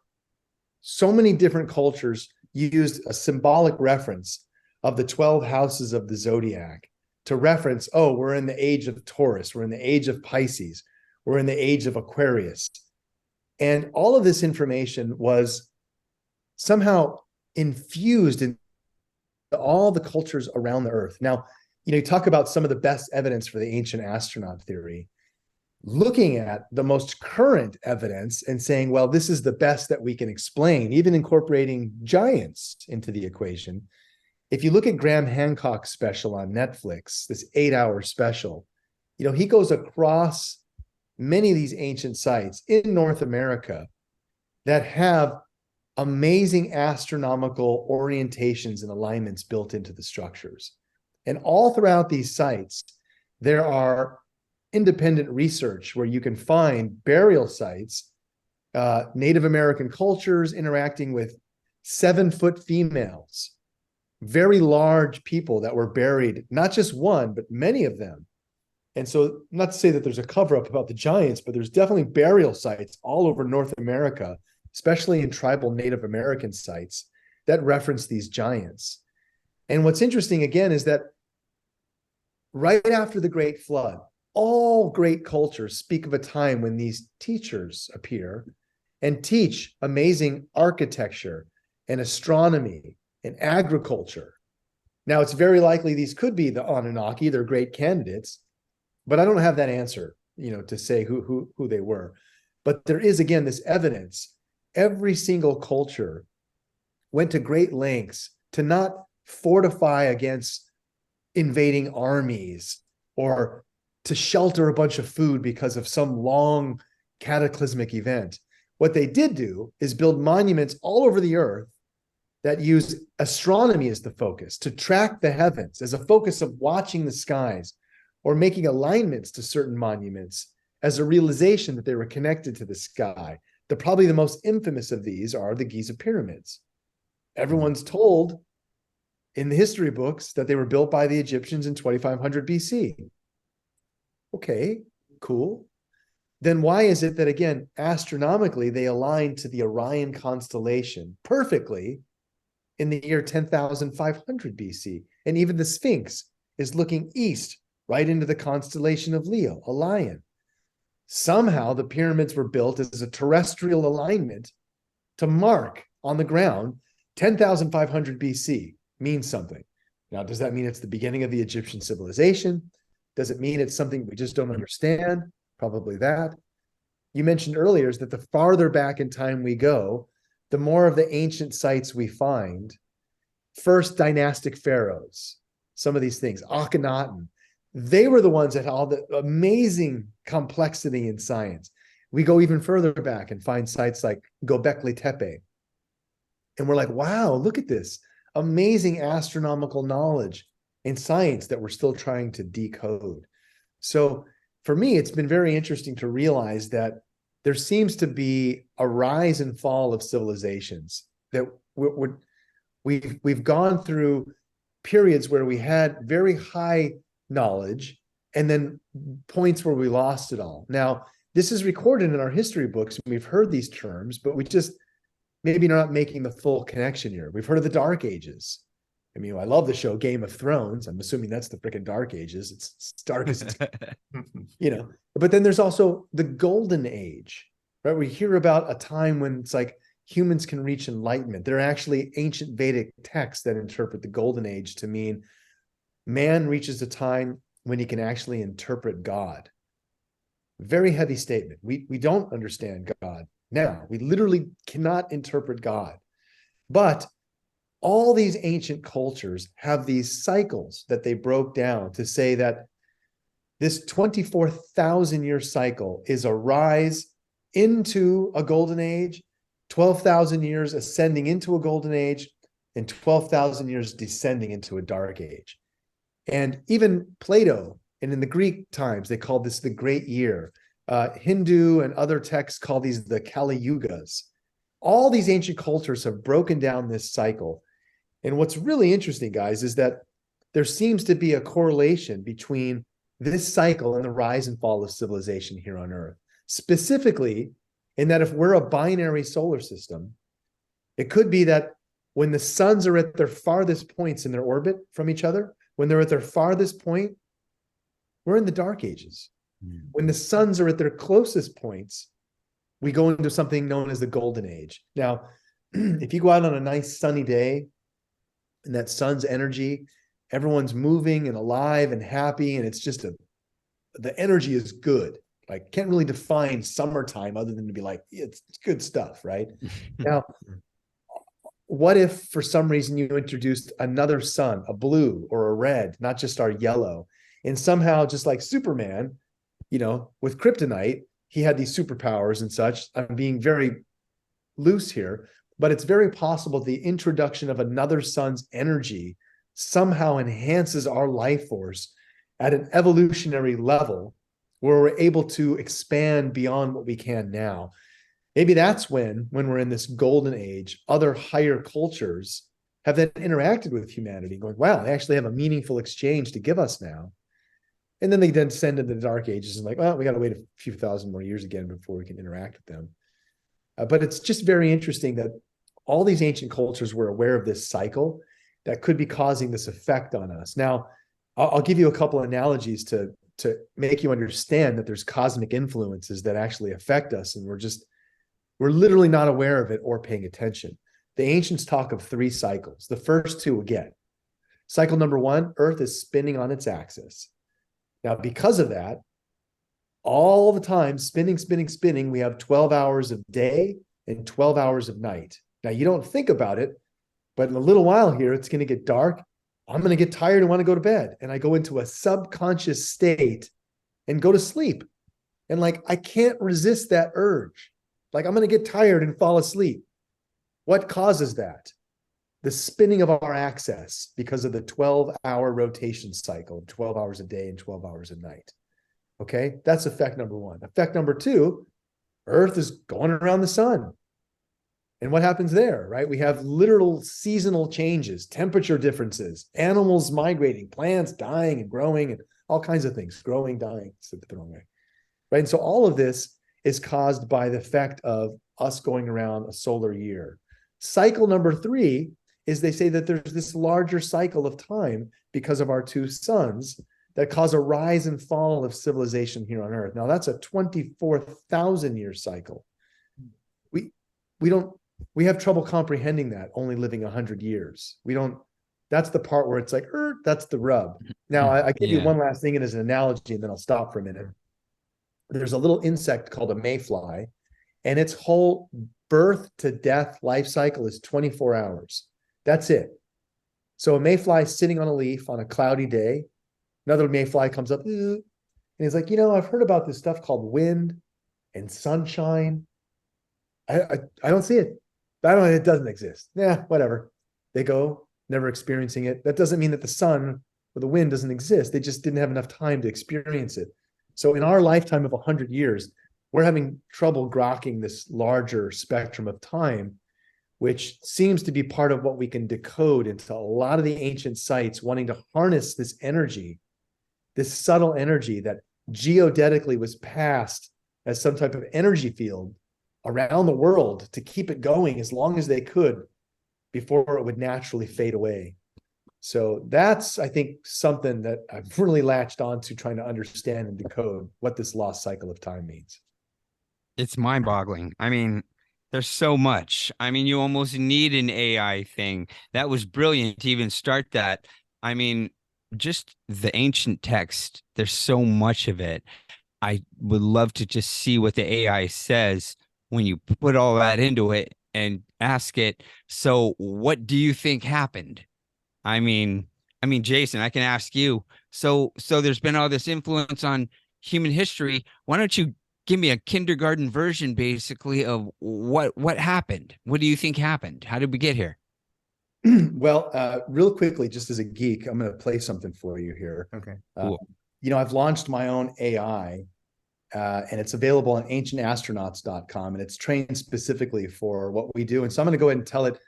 so many different cultures used a symbolic reference of the 12 houses of the zodiac to reference, oh, we're in the age of Taurus, we're in the age of Pisces, we're in the age of Aquarius. And all of this information was somehow infused in all the cultures around the earth. Now, you talk about some of the best evidence for the ancient astronaut theory. Looking at the most current evidence and saying, well, this is the best that we can explain, even incorporating giants into the equation. If you look at Graham Hancock's special on Netflix, this 8-hour special, he goes across many of these ancient sites in North America that have amazing astronomical orientations and alignments built into the structures. And all throughout these sites, there are independent research where you can find burial sites, Native American cultures interacting with 7-foot females, very large people that were buried, not just one, but many of them. And so, not to say that there's a cover-up about the giants, but there's definitely burial sites all over North America, especially in tribal Native American sites, that reference these giants. And what's interesting, again, is that right after the Great Flood, all great cultures speak of a time when these teachers appear and teach amazing architecture and astronomy and agriculture. Now, it's very likely these could be the Anunnaki. They're great candidates, but I don't have that answer, to say who they were. But there is, again, this evidence. Every single culture went to great lengths to not fortify against invading armies or to shelter a bunch of food because of some long cataclysmic event. What they did do is build monuments all over the earth that use astronomy as the focus, to track the heavens as a focus of watching the skies or making alignments to certain monuments as a realization that they were connected to the sky. Probably the most infamous of these are the Giza pyramids. Everyone's told in the history books that they were built by the Egyptians in 2500 BC. Okay, cool. Then why is it that, again, astronomically, they align to the Orion constellation perfectly in the year 10,500 BC? And even the Sphinx is looking east, right into the constellation of Leo, a lion. Somehow the pyramids were built as a terrestrial alignment to mark on the ground 10,500 BC means something. Now, does that mean it's the beginning of the Egyptian civilization? Does it mean it's something we just don't understand? Probably that. You mentioned earlier is that the farther back in time we go, the more of the ancient sites we find. First dynastic pharaohs, some of these things, Akhenaten, they were the ones that had all the amazing complexity in science. We go even further back and find sites like Göbekli Tepe. And we're like, wow, look at this amazing astronomical knowledge and science that we're still trying to decode. So for me, it's been very interesting to realize that there seems to be a rise and fall of civilizations, that we've gone through periods where we had very high knowledge and then points where we lost it all. Now, this is recorded in our history books, and we've heard these terms, but we just maybe not making the full connection here. We've heard of the Dark Ages. I mean, I love the show Game of Thrones. I'm assuming that's the freaking Dark Ages. It's dark as it's, But then there's also the Golden Age, right? We hear about a time when it's like humans can reach enlightenment. There are actually ancient Vedic texts that interpret the Golden Age to mean man reaches a time when he can actually interpret God. Very heavy statement. We don't understand God now. We literally cannot interpret God. But all these ancient cultures have these cycles that they broke down to say that this 24,000 year cycle is a rise into a golden age, 12,000 years ascending into a golden age, and 12,000 years descending into a dark age. And even Plato, and in the Greek times, they called this the great year. Hindu and other texts call these the Kali Yugas. All these ancient cultures have broken down this cycle. And what's really interesting, guys, is that there seems to be a correlation between this cycle and the rise and fall of civilization here on Earth. Specifically, in that if we're a binary solar system, it could be that when the suns are at their farthest points in their orbit from each other, when they're at their farthest point, we're in the dark ages. When the suns are at their closest points, we go into something known as the golden age. Now, if you go out on a nice sunny day and that sun's energy, everyone's moving and alive and happy, and it's just the energy is good. Like, can't really define summertime other than to be like, it's good stuff, right? Now, what if for some reason you introduced another sun, a blue or a red, not just our yellow, and somehow, just like Superman, with kryptonite, he had these superpowers and such. I'm being very loose here, but it's very possible the introduction of another sun's energy somehow enhances our life force at an evolutionary level where we're able to expand beyond what we can now. Maybe that's when we're in this golden age, other higher cultures have then interacted with humanity going, wow, they actually have a meaningful exchange to give us now. And then they then descend into the dark ages and like, well, we got to wait a few thousand more years again before we can interact with them. But it's just very interesting that all these ancient cultures were aware of this cycle that could be causing this effect on us. Now, I'll give you a couple of analogies to make you understand that there's cosmic influences that actually affect us, and we're literally not aware of it or paying attention. The ancients talk of 3 cycles. The first 2 again. Cycle number 1, Earth is spinning on its axis. Now, because of that, all the time, spinning, we have 12 hours of day and 12 hours of night. Now, you don't think about it, but in a little while here, it's going to get dark. I'm going to get tired and want to go to bed. And I go into a subconscious state and go to sleep. And I can't resist that urge. I'm going to get tired and fall asleep. What causes that? The spinning of our axis because of the 12-hour rotation cycle, 12 hours a day and 12 hours a night. Okay, that's effect number 1. Effect number 2, Earth is going around the sun. And what happens there, right? We have literal seasonal changes, temperature differences, animals migrating, plants dying and growing, and all kinds of things, growing, dying, the wrong way, right? And so all of this is caused by the effect of us going around a solar year. Cycle number 3 is they say that there's this larger cycle of time because of our 2 suns that cause a rise and fall of civilization here on Earth. Now, that's a 24,000 year cycle. We have trouble comprehending that, only living 100 years. That's the part where it's like, that's the rub. Now, I give you one last thing as an analogy, and then I'll stop for a minute. There's a little insect called a mayfly, and its whole birth to death life cycle is 24 hours. That's it. So a mayfly is sitting on a leaf on a cloudy day. Another mayfly comes up, and he's like, I've heard about this stuff called wind and sunshine. I don't see it. It doesn't exist. Yeah, whatever. They go, never experiencing it. That doesn't mean that the sun or the wind doesn't exist. They just didn't have enough time to experience it. So in our lifetime of 100 years, we're having trouble grokking this larger spectrum of time, which seems to be part of what we can decode into a lot of the ancient sites wanting to harness this energy, this subtle energy that geodetically was passed as some type of energy field around the world to keep it going as long as they could before it would naturally fade away. So that's, I think, something that I've really latched on to trying to understand and decode what this lost cycle of time means. It's mind-boggling. I mean, there's so much. I mean, you almost need an AI thing. That was brilliant to even start that. I mean, just the ancient text, there's so much of it. I would love to just see what the AI says when you put all that into it and ask it, so what do you think happened? I mean, Jason, I can ask you. So there's been all this influence on human history. Why don't you give me a kindergarten version, basically, of what happened? What do you think happened? How did we get here? Well, real quickly, just as a geek, I'm going to play something for you here. Okay. Cool. I've launched my own AI, and it's available on ancientastronauts.com, and it's trained specifically for what we do. And so I'm going to go ahead and tell it.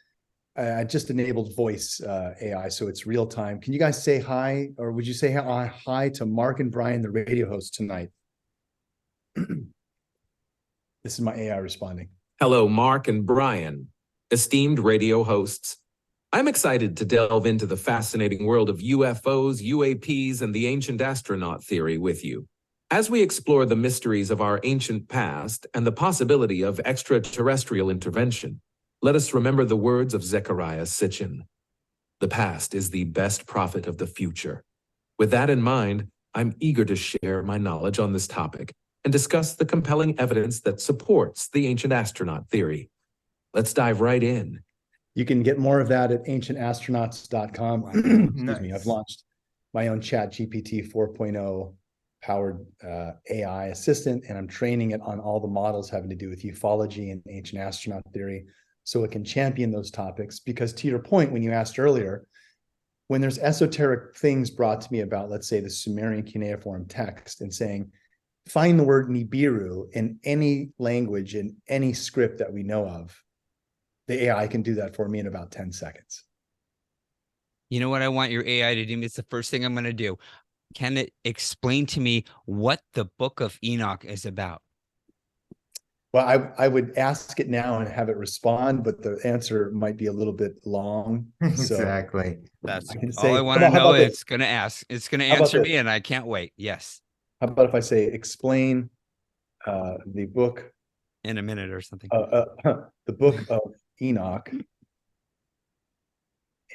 I just enabled voice AI, so it's real time. Can you guys say hi, or would you say hi to Mark and Brian, the radio hosts tonight? This is my AI responding. Hello, Mark and Brian, esteemed radio hosts. I'm excited to delve into the fascinating world of UFOs, UAPs, and the ancient astronaut theory with you. As we explore the mysteries of our ancient past and the possibility of extraterrestrial intervention, let us remember the words of Zecharia Sitchin. The past is the best prophet of the future. With that in mind, I'm eager to share my knowledge on this topic and discuss the compelling evidence that supports the ancient astronaut theory. Let's dive right in. You can get more of that at ancientastronauts.com. Excuse me. I've launched my own ChatGPT 4.0 powered AI assistant, and I'm training it on all the models having to do with ufology and ancient astronaut theory, so it can champion those topics. Because to your point, when you asked earlier, when there's esoteric things brought to me about, let's say, the Sumerian cuneiform text, and saying, find the word Nibiru in any language, in any script that we know of, the AI can do that for me in about 10 seconds. You know what I want your AI to do? It's the first thing I'm going to do. Can it explain to me what the Book of Enoch is about? Well, I would ask it now and have it respond, but the answer might be a little bit long. Exactly. That's I can all I say, want to know. this? It's going to ask. It's going to How about answer this? me, and I can't wait. Yes. How about if I say, explain the book In a minute or something. the Book of Enoch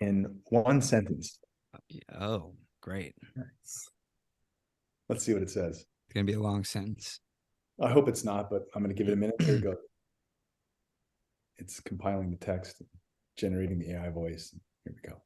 in one sentence. Oh, great. Let's see what it says. It's going to be a long sentence. I hope it's not, but I'm going to give it a minute. Here we go. It's compiling the text, generating the AI voice. Here we go.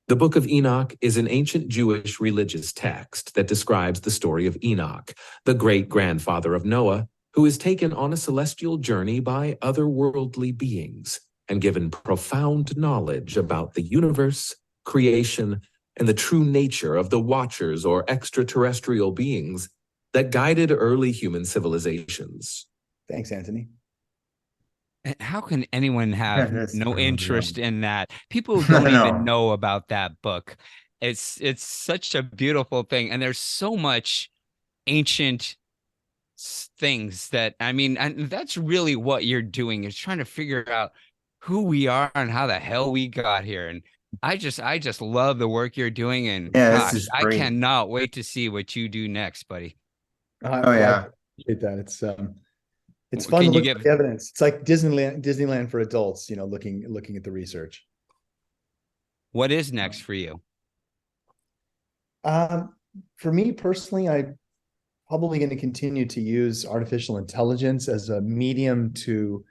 The Book of Enoch is an ancient Jewish religious text that describes the story of Enoch, the great-grandfather of Noah, who is taken on a celestial journey by otherworldly beings and given profound knowledge about the universe, creation, and the true nature of the watchers or extraterrestrial beings that guided early human civilizations. Thanks, Anthony. How can anyone have That's no really interest wrong. in that? People don't even No. know about that book. It's such a beautiful thing, and there's so much ancient things that, I mean, and that's really what you're doing, is trying to figure out who we are and how the hell we got here. And I just love the work you're doing, and Yeah, this gosh, is I great. cannot wait to see what you do next, buddy. Oh, yeah. I appreciate that. It's Well, fun to can you look at the evidence. It's like Disneyland for adults, looking at the research. What is next for you? For me personally, I'm probably going to continue to use artificial intelligence as a medium to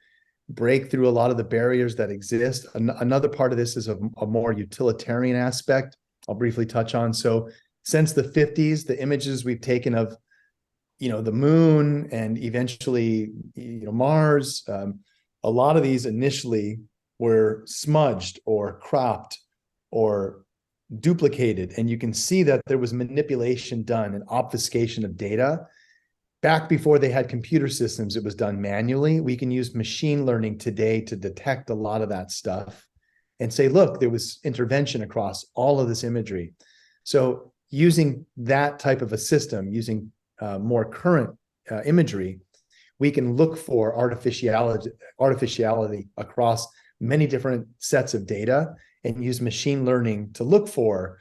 break through a lot of the barriers that exist. Another part of this is a more utilitarian aspect I'll briefly touch on. So since the 50s, the images we've taken of the moon and eventually Mars, a lot of these initially were smudged or cropped or duplicated, and you can see that there was manipulation done and obfuscation of data. Back before they had computer systems, it was done manually. We can use machine learning today to detect a lot of that stuff and say, look, there was intervention across all of this imagery. So using that type of a system, using more current imagery, we can look for artificiality across many different sets of data and use machine learning to look for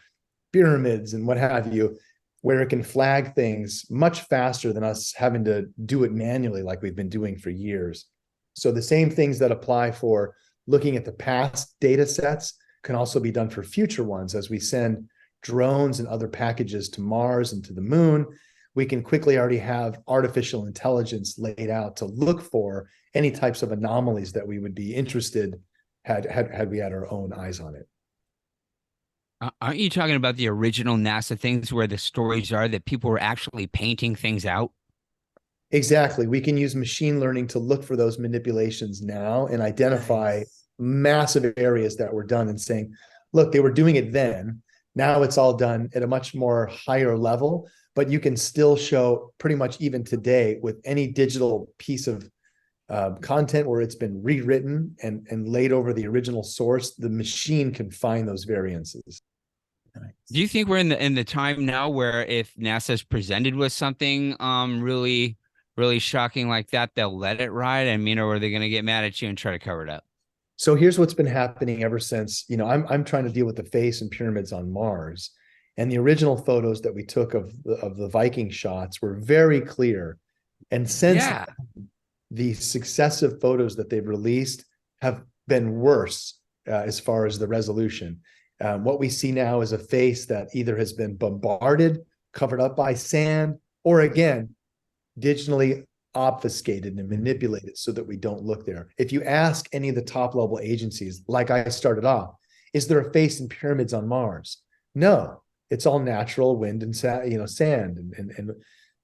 pyramids and what have you, where it can flag things much faster than us having to do it manually like we've been doing for years. So the same things that apply for looking at the past data sets can also be done for future ones as we send drones and other packages to Mars and to the moon, we can quickly already have artificial intelligence laid out to look for any types of anomalies that we would be interested had we had our own eyes on it. Aren't you talking about the original NASA things where the stories are that people were actually painting things out? Exactly. We can use machine learning to look for those manipulations now and identify massive areas that were done and saying, look, they were doing it then. Now it's all done at a much more higher level, but you can still show pretty much even today with any digital piece of content where it's been rewritten and laid over the original source, the machine can find those variances. Do you think we're in the time now where if NASA's presented with something really shocking like that, they'll let it ride? I mean, or are they going to get mad at you and try to cover it up? So here's what's been happening ever since, I'm trying to deal with the face and pyramids on Mars. And the original photos that we took of the Viking shots were very clear. And since the successive photos that they've released have been worse as far as the resolution. What we see now is a face that either has been bombarded, covered up by sand, or again, digitally obfuscated and manipulated so that we don't look there. If you ask any of the top level agencies, like I started off, is there a face in pyramids on Mars? No, it's all natural wind and sand and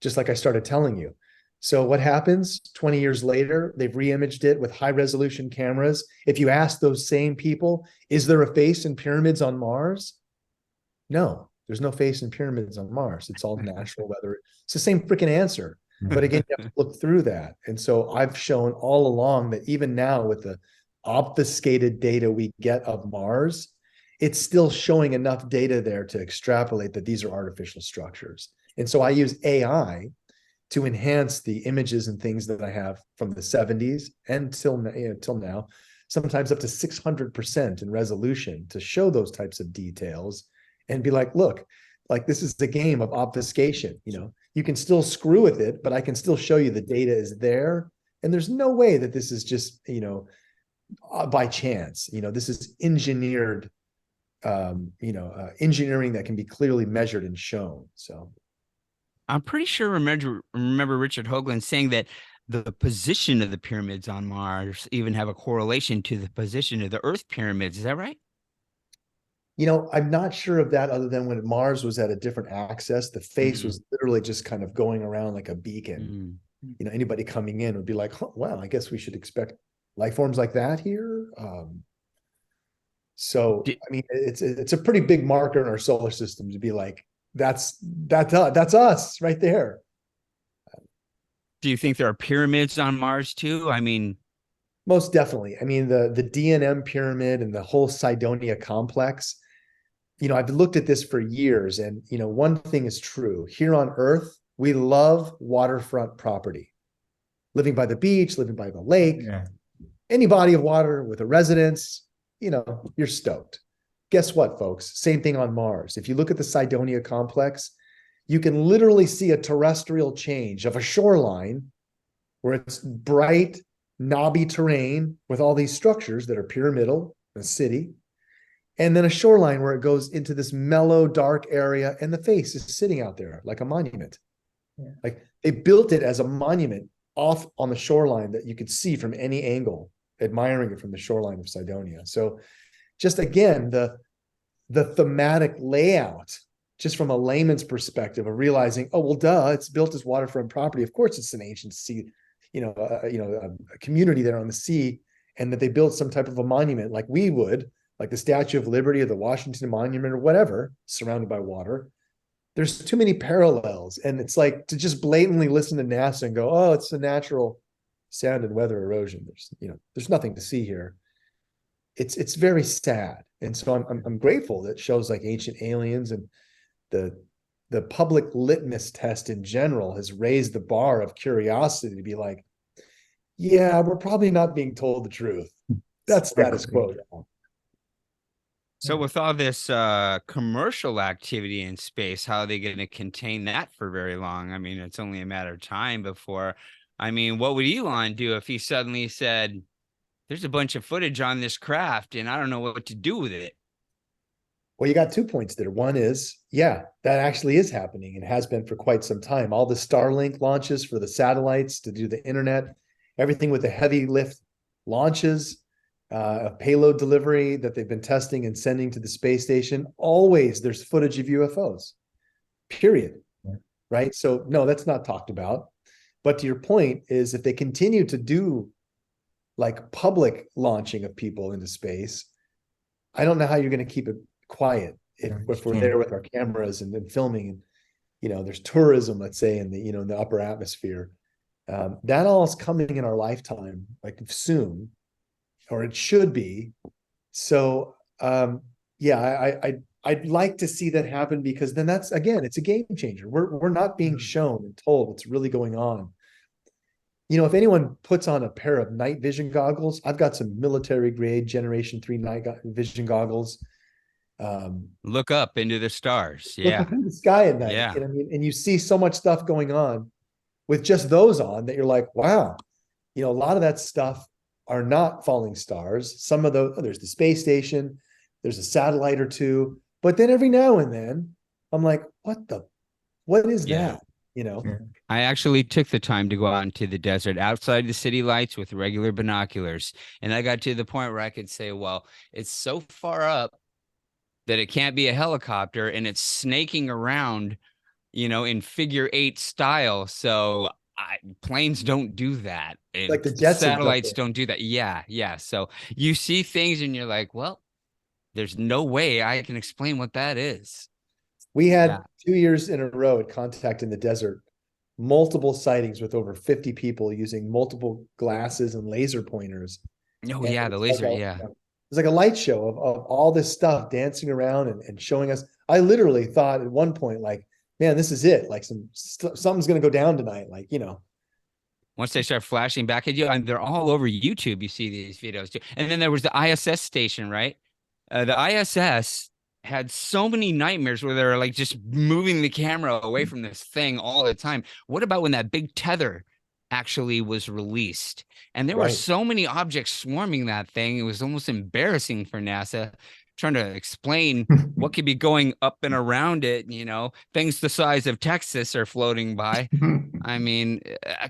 just like I started telling you. So what happens 20 years later, they've re-imaged it with high resolution cameras. If you ask those same people, is there a face in pyramids on Mars? No, there's no face in pyramids on Mars. It's all natural weather. It's the same freaking answer. But again, you have to look through that. And so I've shown all along that even now with the obfuscated data we get of Mars, it's still showing enough data there to extrapolate that these are artificial structures. And so I use AI to enhance the images and things that I have from the 70s and till now, sometimes up to 600% in resolution to show those types of details and be like, look, like this is the game of obfuscation. You can still screw with it, but I can still show you the data is there. And there's no way that this is just, by chance. This is engineered, engineering that can be clearly measured and shown. So I'm pretty sure remember Richard Hoagland saying that the position of the pyramids on Mars even have a correlation to the position of the Earth pyramids. Is that right? I'm not sure of that other than when Mars was at a different axis, the face was literally just kind of going around like a beacon. Anybody coming in would be like, oh, wow, I guess we should expect life forms like that here. I mean, it's a pretty big marker in our solar system to be like, that's us right there. Do you think there are pyramids on Mars too? I mean, most definitely. I mean, the DNM pyramid and the whole Cydonia complex, I've looked at this for years and, one thing is true. Here on Earth, we love waterfront property. Living by the beach, living by the lake, any body of water with a residence, you're stoked. Guess what, folks? Same thing on Mars. If you look at the Cydonia complex, you can literally see a terrestrial change of a shoreline where it's bright, knobby terrain with all these structures that are pyramidal, a city, and then a shoreline where it goes into this mellow, dark area, and the face is sitting out there like a monument. Like they built it as a monument off on the shoreline that you could see from any angle, admiring it from the shoreline of Cydonia. So just again, the thematic layout, just from a layman's perspective of realizing, oh, well, duh, it's built as waterfront property. Of course, it's an ancient sea, a community there on the sea, and that they built some type of a monument like we would, like the Statue of Liberty or the Washington Monument or whatever, surrounded by water. There's too many parallels. And it's like to just blatantly listen to NASA and go, oh, it's a natural sound and weather erosion. There's nothing to see here. It's very sad. And so I'm grateful that shows like Ancient Aliens and the public litmus test in general has raised the bar of curiosity to be like, yeah, we're probably not being told the truth. That's status quo. So with all this commercial activity in space, how are they going to contain that for very long? I mean, it's only a matter of time before. I mean, what would Elon do if he suddenly said, there's a bunch of footage on this craft and I don't know what to do with it? Well, you got 2 points there. One is, yeah, that actually is happening and has been for quite some time. All the Starlink launches for the satellites to do the internet, everything with the heavy lift launches, payload delivery that they've been testing and sending to the space station. Always there's footage of UFOs, period. Yeah. Right? So no, that's not talked about. But to your point is if they continue to do like public launching of people into space, I don't know how you're going to keep it quiet if we're there with our cameras and filming, and there's tourism, let's say, in the in the upper atmosphere. That all is coming in our lifetime, like soon, or it should be. So yeah, I'd like to see that happen, because then that's, again, it's a game changer. We're not being shown and told what's really going on. If anyone puts on a pair of night vision goggles, I've got some military grade Generation 3 night vision goggles. Look up into the stars. Look Yeah. up in the sky at night. Yeah. And you see so much stuff going on with just those on that you're like, wow, a lot of that stuff are not falling stars. Some of those, there's the space station, there's a satellite or two, but then every now and then I'm like, what is that? Yeah. I actually took the time to go out into the desert outside the city lights with regular binoculars. And I got to the point where I could say, well, it's so far up that it can't be a helicopter, and it's snaking around, in figure 8 style. So planes don't do that. And like the Jetsons, satellites don't do that. Yeah. Yeah. So you see things and you're like, well, there's no way I can explain what that is. We had 2 years in a row at Contact in the Desert, multiple sightings with over 50 people using multiple glasses and laser pointers. Oh, yeah, the laser, yeah. It's like a light show of all this stuff dancing around and showing us. I literally thought at one point, like, man, this is it. Like something's going to go down tonight. Like, Once they start flashing back at you, and they're all over YouTube, you see these videos too. And then there was the ISS station, right? The ISS had so many nightmares where they're like just moving the camera away from this thing all the time. What about when that big tether actually was released? And there were so many objects swarming that thing. It was almost embarrassing for NASA trying to explain what could be going up and around it. Things the size of Texas are floating by. I mean,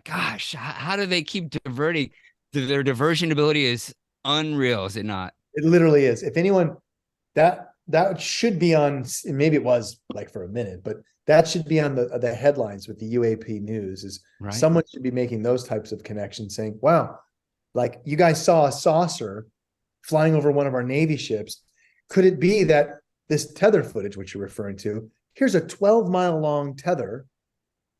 gosh, how do they keep diverting? Their diversion ability is unreal, is it not? It literally is. If anyone, that should be on, maybe it was like for a minute, but that should be on the headlines with the UAP news, is someone should be making those types of connections, saying, wow, like you guys saw a saucer flying over one of our Navy ships. Could it be that this tether footage, which you're referring to, here's a 12-mile long tether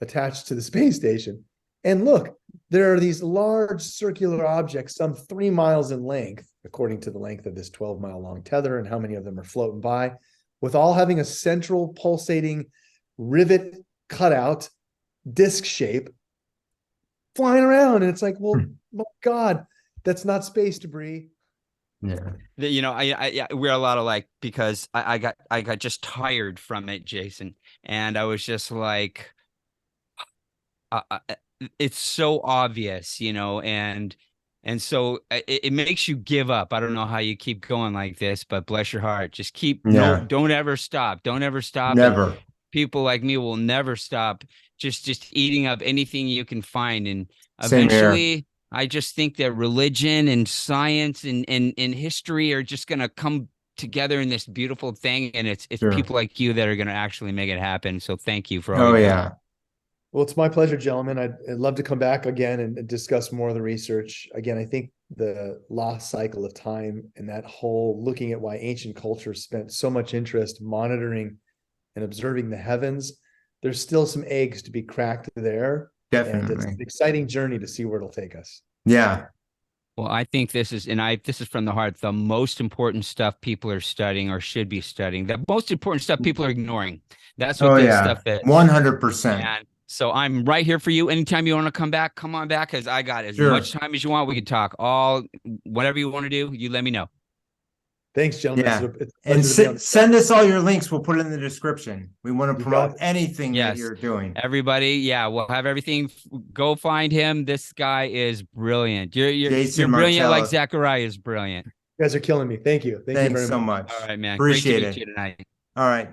attached to the space station. And look, there are these large circular objects, some 3 miles in length, according to the length of this 12-mile long tether and how many of them are floating by, with all having a central pulsating rivet cutout, disc shape, flying around. And it's like, well, my God, that's not space debris. Yeah. We're a lot alike, because I got just tired from it, Jason. And I was just like, it's so obvious, and so it makes you give up. I don't know how you keep going like this, but bless your heart. Just keep, don't ever stop. Don't ever stop. Never. And people like me will never stop just eating up anything you can find. And eventually, I just think that religion and science and history are just going to come together in this beautiful thing. And it's people like you that are going to actually make it happen. So thank you for all. Well, it's my pleasure, gentlemen. I'd love to come back again and discuss more of the research. Again, I think the lost cycle of time and that whole looking at why ancient cultures spent so much interest monitoring and observing the heavens, there's still some eggs to be cracked there. Definitely. And it's an exciting journey to see where it'll take us. Yeah. Well, I think this is from the heart, the most important stuff people are studying or should be studying. The most important stuff people are ignoring. That's what this stuff is. 100%. So I'm right here for you. Anytime you want to come back, come on back, because I got as much time as you want. We can talk whatever you want to do. You let me know. Thanks, gentlemen. Yeah. And send us all your links. We'll put it in the description. We want to promote anything that you're doing. Everybody, we'll have everything. Go find him. This guy is brilliant. You're Jason brilliant, Martell. like Zachariah is brilliant. You guys are killing me. Thank you. Thank you Thanks very so much. much. All right, man. Appreciate Great to it. meet you tonight. All right.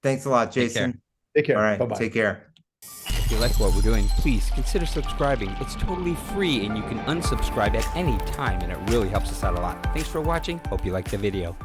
Thanks a lot, Take care. Jason. Take care. All right. Bye-bye. Take care. If you like what we're doing, please consider subscribing. It's totally free and you can unsubscribe at any time and it really helps us out a lot. Thanks for watching. Hope you liked the video.